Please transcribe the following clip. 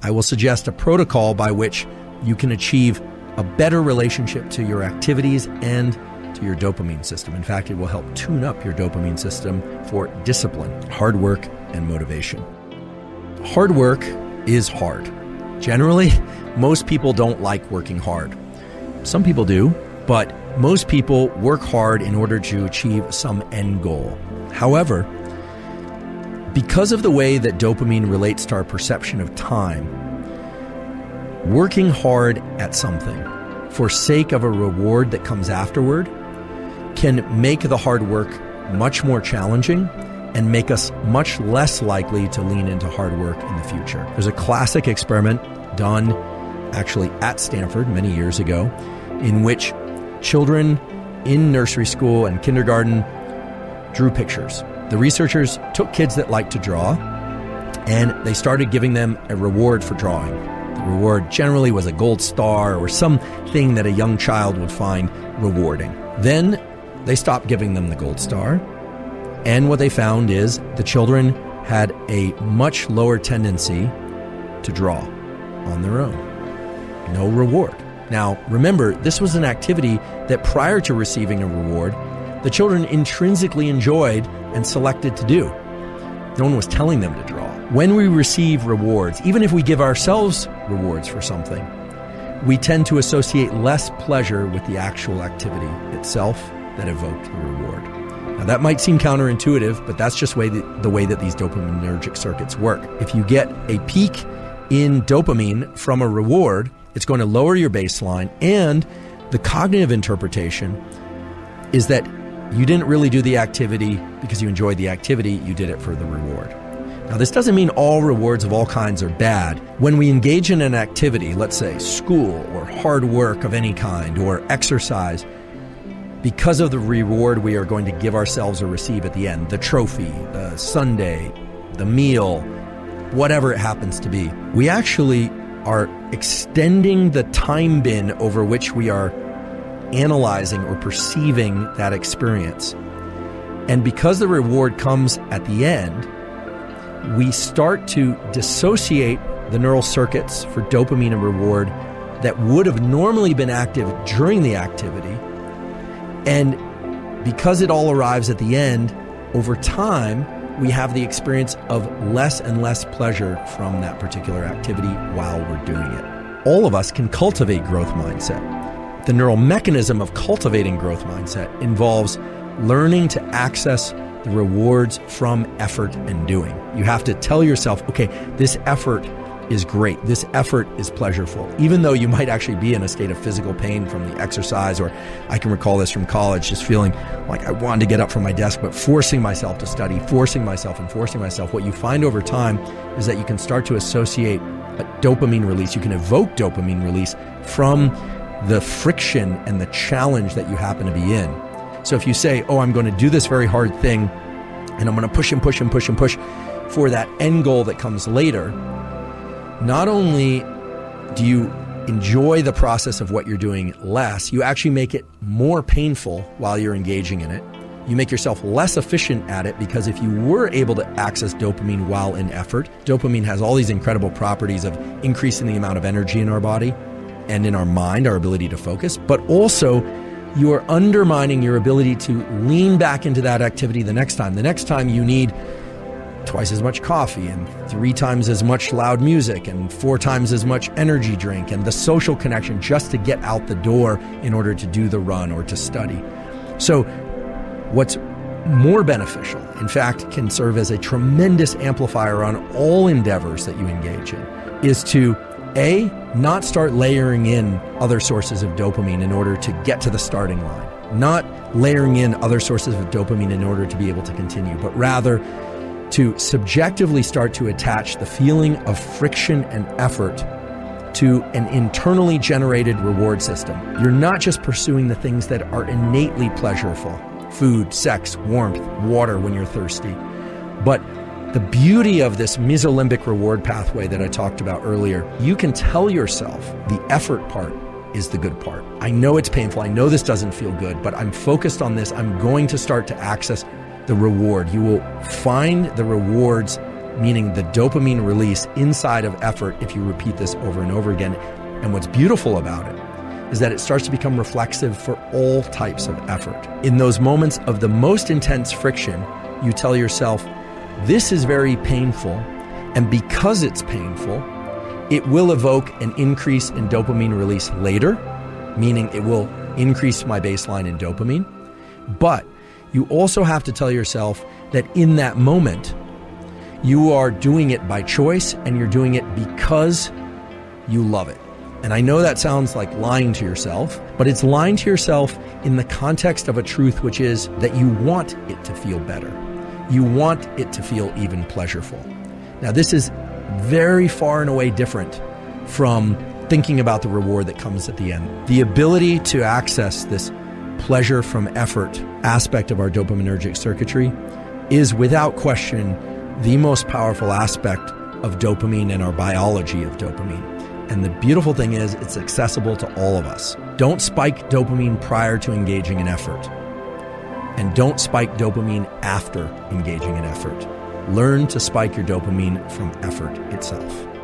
I will suggest a protocol by which you can achieve a better relationship to your activities and to your dopamine system. In fact, it will help tune up your dopamine system for discipline, hard work, and motivation. Hard work is hard. Generally, most people don't like working hard. Some people do, but most people work hard in order to achieve some end goal. However, because of the way that dopamine relates to our perception of time, working hard at something for sake of a reward that comes afterward can make the hard work much more challenging and make us much less likely to lean into hard work in the future. There's a classic experiment done actually at Stanford many years ago in which children in nursery school and kindergarten drew pictures. The researchers took kids that liked to draw and they started giving them a reward for drawing. The reward generally was a gold star or something that a young child would find rewarding. Then they stopped giving them the gold star, and what they found is the children had a much lower tendency to draw on their own. No reward. Now, remember, this was an activity that prior to receiving a reward, the children intrinsically enjoyed and selected to do. No one was telling them to draw. When we receive rewards, even if we give ourselves rewards for something, we tend to associate less pleasure with the actual activity itself that evoked the reward. Now, that might seem counterintuitive, but that's just the way that these dopaminergic circuits work. If you get a peak in dopamine from a reward, it's going to lower your baseline, and the cognitive interpretation is that you didn't really do the activity because you enjoyed the activity, you did it for the reward. Now, this doesn't mean all rewards of all kinds are bad. When we engage in an activity, let's say school or hard work of any kind or exercise, because of the reward we are going to give ourselves or receive at the end, the trophy, the sundae, the meal, whatever it happens to be, we actually are extending the time bin over which we are analyzing or perceiving that experience. And because the reward comes at the end, we start to dissociate the neural circuits for dopamine and reward that would have normally been active during the activity. And because it all arrives at the end, over time, we have the experience of less and less pleasure from that particular activity while we're doing it. All of us can cultivate growth mindset. The neural mechanism of cultivating growth mindset involves learning to access the rewards from effort and doing. You have to tell yourself, okay, this effort is great. This effort is pleasurable, even though you might actually be in a state of physical pain from the exercise. Or I can recall this from college, just feeling like I wanted to get up from my desk, but forcing myself to study, forcing myself. What you find over time is that you can start to associate a dopamine release. You can evoke dopamine release from the friction and the challenge that you happen to be in. So if you say, oh, I'm going to do this very hard thing, and I'm going to push and push and push and push for that end goal that comes later, not only do you enjoy the process of what you're doing less, you actually make it more painful while you're engaging in it. You make yourself less efficient at it, because if you were able to access dopamine while in effort, dopamine has all these incredible properties of increasing the amount of energy in our body and in our mind, our ability to focus, but also you are undermining your ability to lean back into that activity the next time. The next time you need twice as much coffee and 3 times as much loud music and 4 times as much energy drink and the social connection just to get out the door in order to do the run or to study. So what's more beneficial, in fact, can serve as a tremendous amplifier on all endeavors that you engage in, is to not start layering in other sources of dopamine in order to get to the starting line, not layering in other sources of dopamine in order to be able to continue, but rather to subjectively start to attach the feeling of friction and effort to an internally generated reward system. You're not just pursuing the things that are innately pleasurable, food, sex, warmth, water when you're thirsty, but the beauty of this mesolimbic reward pathway that I talked about earlier, you can tell yourself the effort part is the good part. I know it's painful. I know this doesn't feel good, but I'm focused on this. I'm going to start to access the reward. You will find the rewards meaning the dopamine release inside of effort if you repeat this over and over again. And what's beautiful about it is that it starts to become reflexive for all types of effort. In those moments of the most intense friction, you tell yourself, this is very painful, and because it's painful, it will evoke an increase in dopamine release later, meaning it will increase my baseline in dopamine. But you also have to tell yourself that in that moment, you are doing it by choice and you're doing it because you love it. And I know that sounds like lying to yourself, but it's lying to yourself in the context of a truth, which is that you want it to feel better. You want it to feel even pleasurable. Now, this is very far and away different from thinking about the reward that comes at the end. The ability to access this pleasure from effort aspect of our dopaminergic circuitry is without question the most powerful aspect of dopamine and our biology of dopamine. And the beautiful thing is it's accessible to all of us. Don't spike dopamine prior to engaging in effort. And don't spike dopamine after engaging in effort. Learn to spike your dopamine from effort itself.